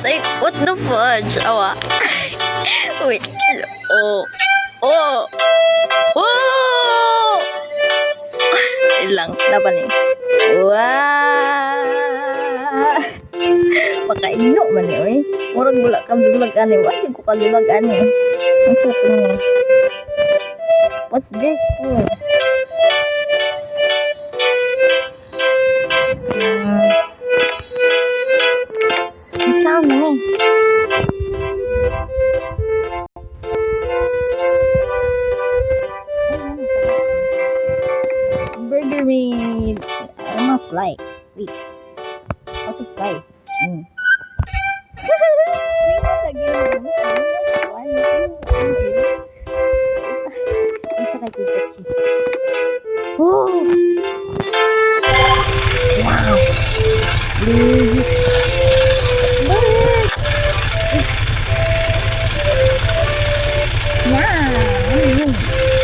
Like, what the fudge? Awa. Wait. Oh. Oh. Oh! Ilang. Dapat ni. Wow! Pakaino man ni, oy. Murag bulak ka dulag ani. Why ko ka dulag ani? Ang cute ni. What's this? Oh. Ang sound na ni. Burger meat. I'm a fly. Wait. How to fly? Oh! Wow! Bird! Yeah!